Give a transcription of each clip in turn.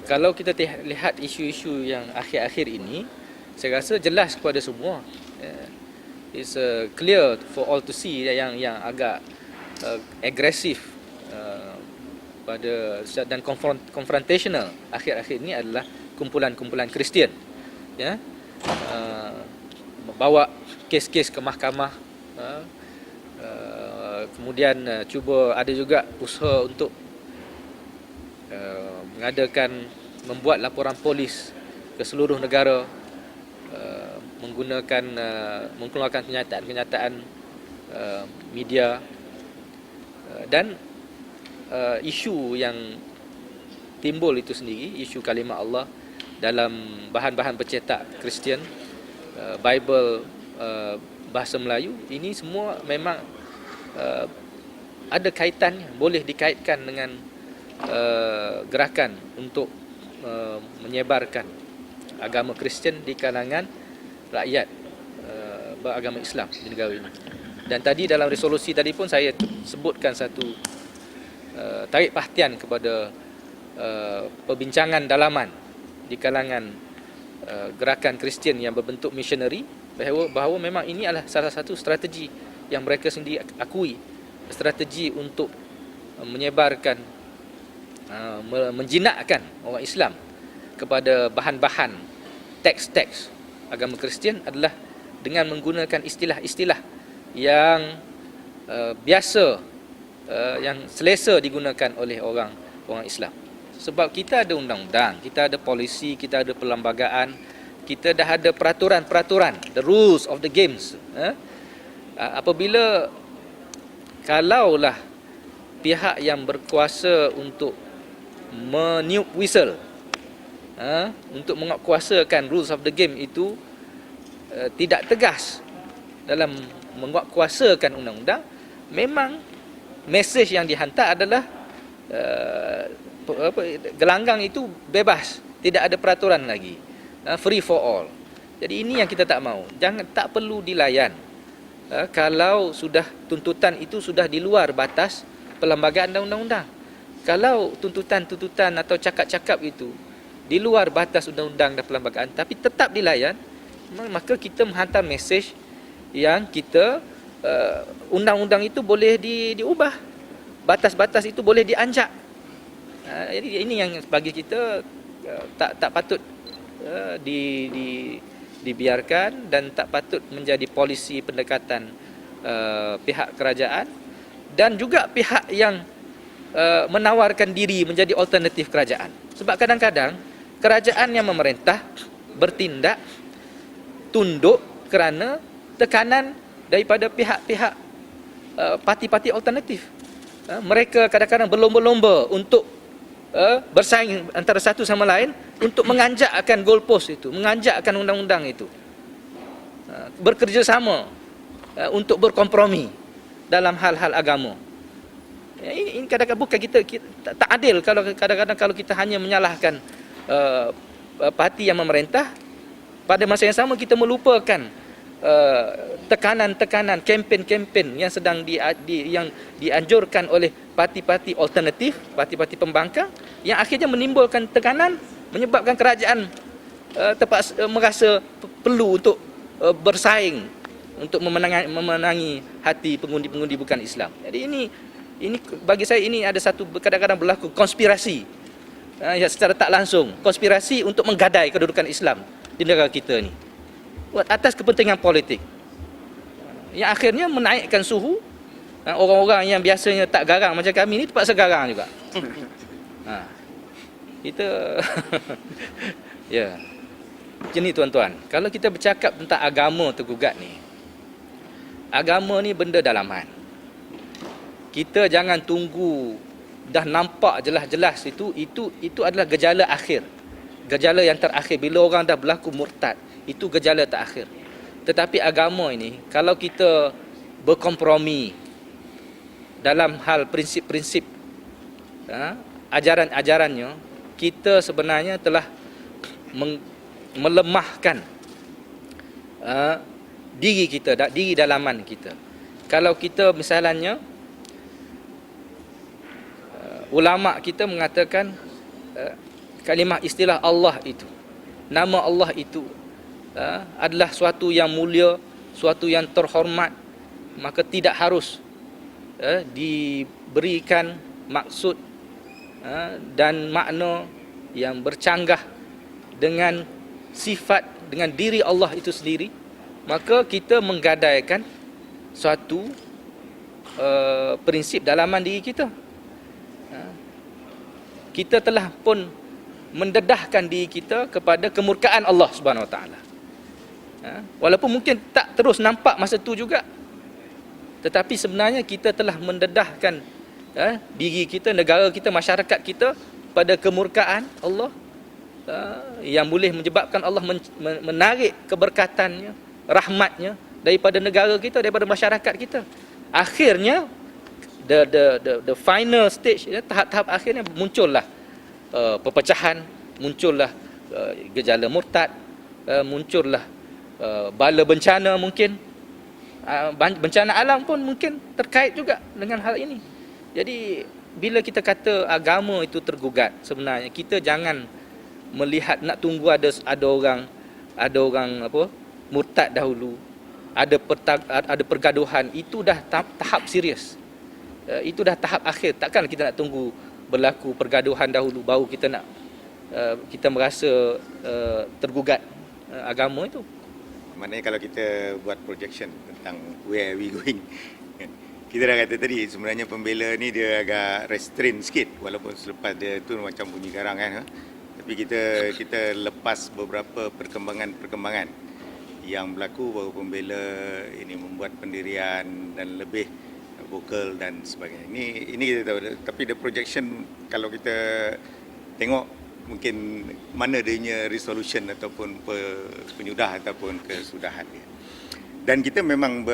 kalau kita lihat isu-isu yang akhir-akhir ini, saya rasa jelas kepada semua. It's clear for all to see yang agak agresif pada dan confrontational akhir-akhir ini adalah kumpulan-kumpulan Kristian, ya, membawa kes-kes ke mahkamah, kemudian cuba ada juga usaha untuk membuat laporan polis ke seluruh negara, mengeluarkan kenyataan-kenyataan media, dan isu yang timbul itu sendiri, isu kalimah Allah dalam bahan-bahan bercetak Kristian, Bible bahasa Melayu, ini semua memang ada kaitannya, boleh dikaitkan dengan gerakan untuk menyebarkan agama Kristian di kalangan rakyat beragama Islam di negara ini. Dan tadi dalam resolusi tadi pun saya sebutkan satu tarik perhatian kepada perbincangan dalaman di kalangan gerakan Kristian yang berbentuk missionary, bahawa memang ini adalah salah satu strategi yang mereka sendiri akui, strategi untuk menyebarkan, menjinakkan orang Islam kepada bahan-bahan teks-teks agama Kristian adalah dengan menggunakan istilah-istilah yang biasa, yang selesa digunakan oleh orang Islam. Sebab kita ada undang-undang, kita ada polisi, kita ada perlembagaan, kita dah ada peraturan-peraturan, the rules of the games. Apabila kalaulah pihak yang berkuasa untuk meniup whistle, untuk menguatkuasakan rules of the game itu tidak tegas dalam menguatkuasakan undang-undang, memang mesej yang dihantar adalah gelanggang itu bebas, tidak ada peraturan lagi, free for all. Jadi ini yang kita tak mahu. Tak perlu dilayan kalau sudah tuntutan itu sudah di luar batas perlembagaan dan undang-undang. Kalau tuntutan-tuntutan atau cakap-cakap itu di luar batas undang-undang dan perlembagaan tapi tetap dilayan, maka kita menghantar mesej yang kita undang-undang itu boleh diubah, batas-batas itu boleh dianjak. Jadi ini yang bagi kita tak patut dibiarkan dan tak patut menjadi polisi pendekatan pihak kerajaan dan juga pihak yang menawarkan diri menjadi alternatif kerajaan. Sebab kadang-kadang kerajaan yang memerintah bertindak tunduk kerana tekanan daripada pihak-pihak parti-parti alternatif. Mereka kadang-kadang berlomba-lomba untuk bersaing antara satu sama lain untuk menganjakkan goalpost itu, menganjakkan undang-undang itu, bekerjasama untuk berkompromi dalam hal-hal agama. Ini kadang-kadang bukan kita tak adil kalau kadang-kadang kalau kita hanya menyalahkan parti yang memerintah, pada masa yang sama kita melupakan tekanan-tekanan, kempen-kempen yang sedang yang dianjurkan oleh parti-parti alternatif, parti-parti pembangkang, yang akhirnya menimbulkan tekanan, menyebabkan kerajaan merasa perlu untuk bersaing untuk memenangi hati pengundi-pengundi bukan Islam. Jadi ini bagi saya ini ada satu kadang-kadang berlaku konspirasi secara tak langsung, konspirasi untuk menggadai kedudukan Islam di negara kita ni atas kepentingan politik, yang akhirnya menaikkan suhu. Orang-orang yang biasanya tak garang macam kami ni terpaksa garang juga. Kita ya. Macam ni tuan-tuan. Kalau kita bercakap tentang agama tergugat ni, agama ni benda dalaman. Kita jangan tunggu dah nampak jelas-jelas itu adalah gejala akhir. Gejala yang terakhir bila orang dah berlaku murtad, itu gejala terakhir. Tetapi agama ini kalau kita berkompromi dalam hal prinsip-prinsip ajaran-ajarannya, kita sebenarnya telah melemahkan diri kita, diri dalaman kita. Kalau kita misalnya ulama kita mengatakan kalimah istilah Allah itu, nama Allah itu adalah suatu yang mulia, suatu yang terhormat, maka tidak harus diberikan maksud dan makna yang bercanggah dengan sifat, dengan diri Allah itu sendiri. Maka kita menggadaikan suatu prinsip dalaman diri kita. Kita telah pun mendedahkan diri kita kepada kemurkaan Allah Subhanahu Wa Taala. Walaupun mungkin tak terus nampak masa tu juga, tetapi sebenarnya kita telah mendedahkan diri kita, negara kita, masyarakat kita pada kemurkaan Allah, yang boleh menyebabkan Allah menarik keberkatannya, rahmatnya daripada negara kita, daripada masyarakat kita. Akhirnya the final stage, tahap-tahap akhirnya muncullah perpecahan, muncullah gejala murtad, muncullah bala bencana, mungkin bencana alam pun mungkin terkait juga dengan hal ini. Jadi bila kita kata agama itu tergugat, sebenarnya kita jangan melihat nak tunggu ada orang apa murtad dahulu, ada pergaduhan. Itu dah tahap serius, itu dah tahap akhir. Takkan kita nak tunggu berlaku pergaduhan dahulu baru kita nak kita merasa tergugat agama itu. Maknanya kalau kita buat projection tentang where we going, kita dah kata tadi sebenarnya pembela ni dia agak restrain sikit, walaupun selepas dia tu macam bunyi garang kan. Tapi kita lepas beberapa perkembangan yang berlaku baru pembela ini membuat pendirian dan lebih vokal dan sebagainya. Ini kita tahu. Tapi the projection kalau kita tengok mungkin mana adanya resolution ataupun penyudah ataupun kesudahan dia. Dan kita memang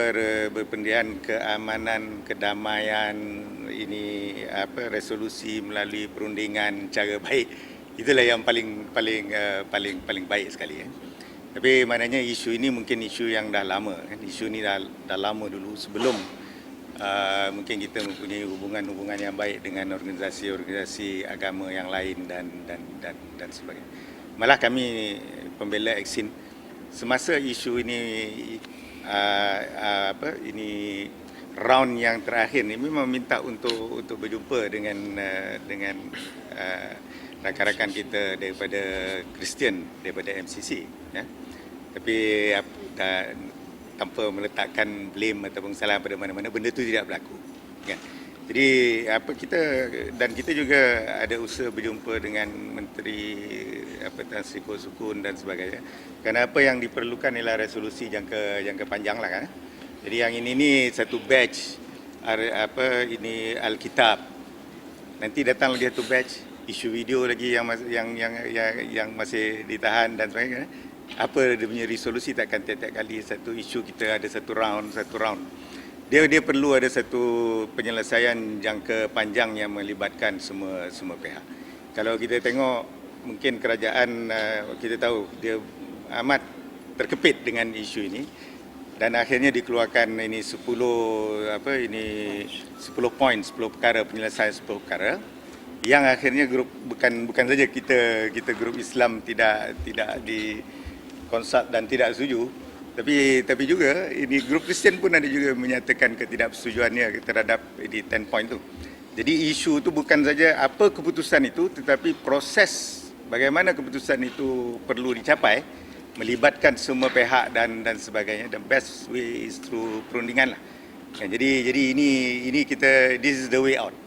berpendirian keamanan, kedamaian, ini resolusi melalui perundingan cara baik. Itulah yang paling baik sekali. Tapi maknanya isu ini mungkin isu yang dah lama. Isu ini dah lama dulu sebelum mungkin kita mempunyai hubungan yang baik dengan organisasi agama yang lain dan sebagainya. Malah kami pembela Eksin semasa isu ini ini round yang terakhir ni memang minta untuk berjumpa dengan rakan-rakan kita daripada Kristian, daripada MCC, ya. Tapi tanpa meletakkan blame ataupun salah pada mana-mana, benda itu tidak berlaku, kan. Jadi kita juga ada usaha berjumpa dengan Menteri Tan Sri Sukun dan sebagainya. Kerana apa yang diperlukan ialah resolusi jangka panjang lah, kan. Jadi yang ini satu batch ini Alkitab. Nanti datang lagi satu batch isu video lagi yang masih ditahan dan sebagainya. Apa dia punya resolusi, takkan tiap-tiap kali satu isu kita ada satu round. Dia perlu ada satu penyelesaian jangka panjang yang melibatkan semua pihak. Kalau kita tengok mungkin kerajaan, kita tahu dia amat terkepit dengan isu ini dan akhirnya dikeluarkan ini 10 poin, 10 perkara, penyelesaian 10 perkara yang akhirnya bukan saja kita grup Islam tidak dikonsult dan tidak setuju, tapi juga ini grup Kristian pun ada juga menyatakan ketidaksetujuannya terhadap di 10 point tu. Jadi isu tu bukan saja apa keputusan itu, tetapi proses bagaimana keputusan itu perlu dicapai, melibatkan semua pihak dan sebagainya. The best way is through perundingan lah. Jadi ini kita, this is the way out.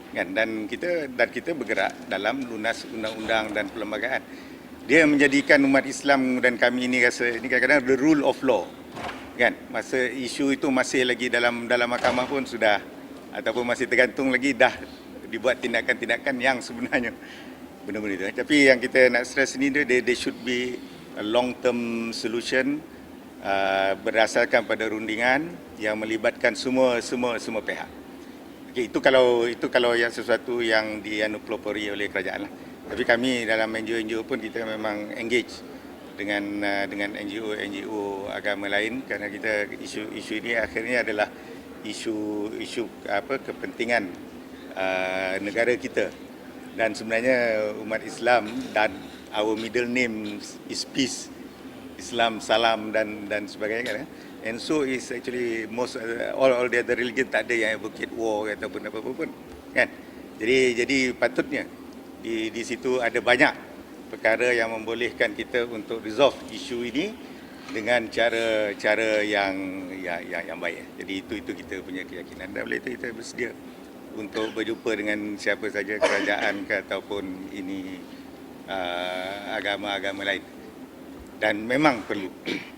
Kan, dan kita bergerak dalam lunas undang-undang dan perlembagaan. Dia menjadikan umat Islam dan kami ini rasa ini kadang-kadang the rule of law, kan. Masa isu itu masih lagi dalam mahkamah pun sudah, ataupun masih tergantung lagi dah dibuat tindakan-tindakan yang sebenarnya benda-benda itu. Tapi yang kita nak stress ni dia should be a long term solution berdasarkan pada rundingan yang melibatkan semua pihak. Okay, itu kalau yang sesuatu yang dianupelopori oleh kerajaan lah. Tapi kami dalam NGO pun kita memang engage dengan NGO agama lain, kerana kita isu ini akhirnya adalah isu kepentingan negara kita Dan sebenarnya umat Islam dan our middle name is peace. Islam, salam dan sebagainya kan. And so is actually most all the other religion tak ada yang advocate war ataupun apa-apa pun kan. Jadi patutnya di situ ada banyak perkara yang membolehkan kita untuk resolve isu ini dengan cara yang baik. Jadi itu kita punya keyakinan. Dan oleh itu kita bersedia untuk berjumpa dengan siapa saja, kerajaan ke ataupun ini agama-agama lain. Dan memang perlu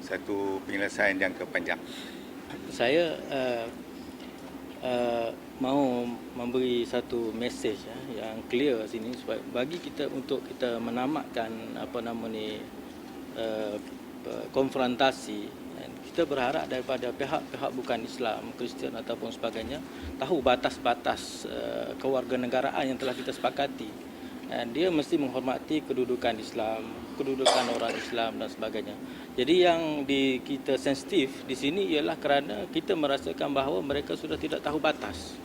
satu penyelesaian jangka panjang. Saya mahu memberi satu mesej yang clear sini supaya bagi kita untuk kita menamatkan konfrontasi. Kita berharap daripada pihak-pihak bukan Islam, Kristian ataupun sebagainya tahu batas-batas kewarganegaraan yang telah kita sepakati. Dia mesti menghormati kedudukan Islam, kedudukan orang Islam dan sebagainya. Jadi yang kita sensitif di sini ialah kerana kita merasakan bahawa mereka sudah tidak tahu batas.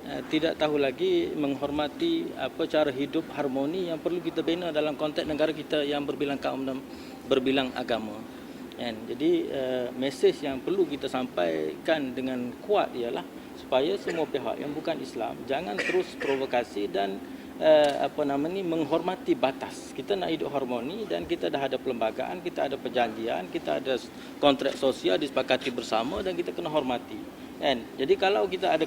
Tidak tahu lagi menghormati cara hidup harmoni yang perlu kita bina dalam konteks negara kita yang berbilang kaum dan berbilang agama. Jadi mesej yang perlu kita sampaikan dengan kuat ialah supaya semua pihak yang bukan Islam jangan terus provokasi dan menghormati batas. Kita nak hidup harmoni dan kita dah ada perlembagaan, kita ada perjanjian, kita ada kontrak sosial disepakati bersama dan kita kena hormati. Jadi kalau kita ada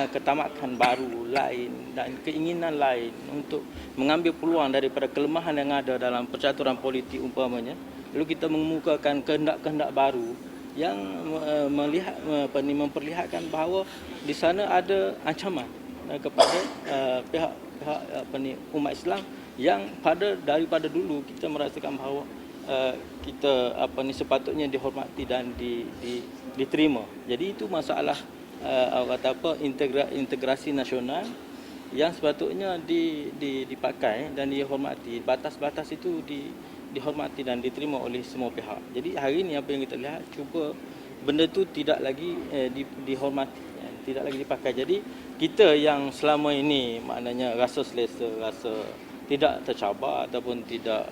ketamakan baru lain dan keinginan lain untuk mengambil peluang daripada kelemahan yang ada dalam percaturan politik umpamanya, lalu kita mengemukakan kehendak-kehendak baru yang memperlihatkan bahawa di sana ada ancaman kepada pihak umat Islam yang daripada dulu kita merasakan bahawa kita sepatutnya dihormati dan diterima. Jadi itu masalah integrasi nasional yang sepatutnya dipakai dan dihormati. Batas-batas itu dihormati dan diterima oleh semua pihak. Jadi hari ini apa yang kita lihat, cuba benda itu tidak lagi dihormati, tidak lagi dipakai. Jadi kita yang selama ini maknanya rasa selesa, rasa tidak tercabar ataupun tidak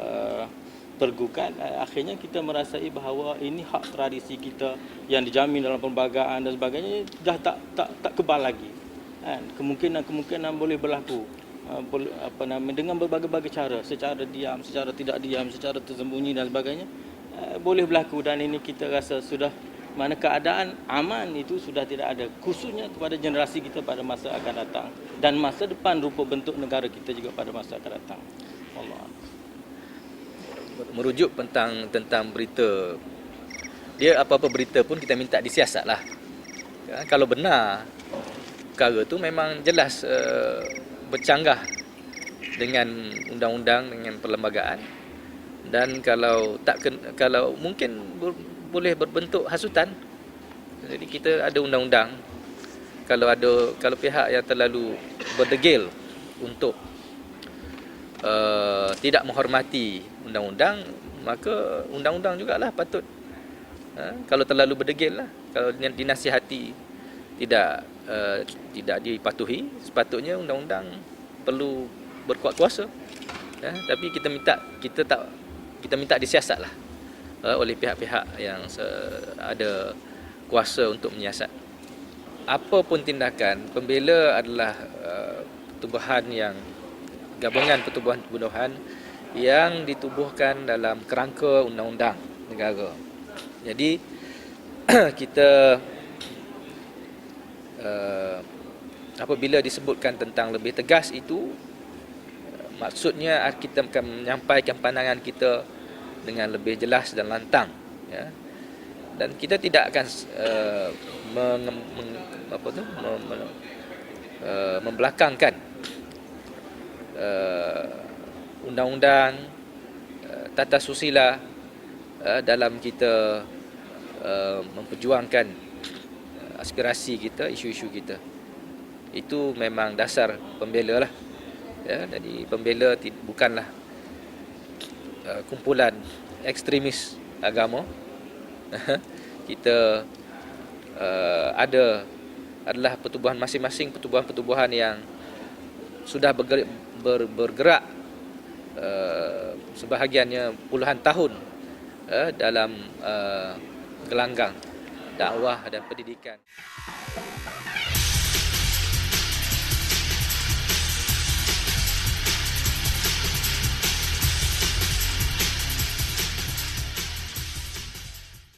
tergugat, akhirnya kita merasai bahawa ini hak tradisi kita yang dijamin dalam perlembagaan dan sebagainya dah tak kebal lagi. Kemungkinan boleh berlaku dengan berbagai-bagai cara, secara diam, secara tidak diam, secara tersembunyi dan sebagainya boleh berlaku. Dan ini kita rasa sudah mana keadaan aman itu sudah tidak ada, khususnya kepada generasi kita pada masa akan datang dan masa depan rupa bentuk negara kita juga pada masa akan datang. Allah. Merujuk tentang berita, dia apa-apa berita pun kita minta disiasatlah. Kalau benar perkara tu memang jelas bercanggah dengan undang-undang, dengan perlembagaan, dan kalau mungkin boleh berbentuk hasutan. Jadi kita ada undang-undang. Kalau pihak yang terlalu berdegil untuk tidak menghormati undang-undang, maka undang-undang jugalah patut kalau terlalu berdegil lah, kalau dinasihati tidak dipatuhi, sepatutnya undang-undang perlu berkuat kuasa. Tapi kita minta disiasatlah oleh pihak-pihak yang ada kuasa untuk menyiasat. Apa pun tindakan, pembela adalah pertubuhan yang gabungan pertubuhan-pertubuhan yang ditubuhkan dalam kerangka undang-undang negara. Jadi kita apabila disebutkan tentang lebih tegas itu, maksudnya kita akan menyampaikan pandangan kita dengan lebih jelas dan lantang, ya. Dan kita tidak akan membelakangkan undang-undang, tata susila dalam kita memperjuangkan aspirasi kita, isu-isu kita. Itu memang dasar pembela lah. Ya, jadi pembela bukanlah kumpulan ekstremis agama. Kita adalah pertubuhan masing-masing, pertubuhan-pertubuhan yang sudah bergerak sebahagiannya puluhan tahun dalam gelanggang dakwah dan pendidikan.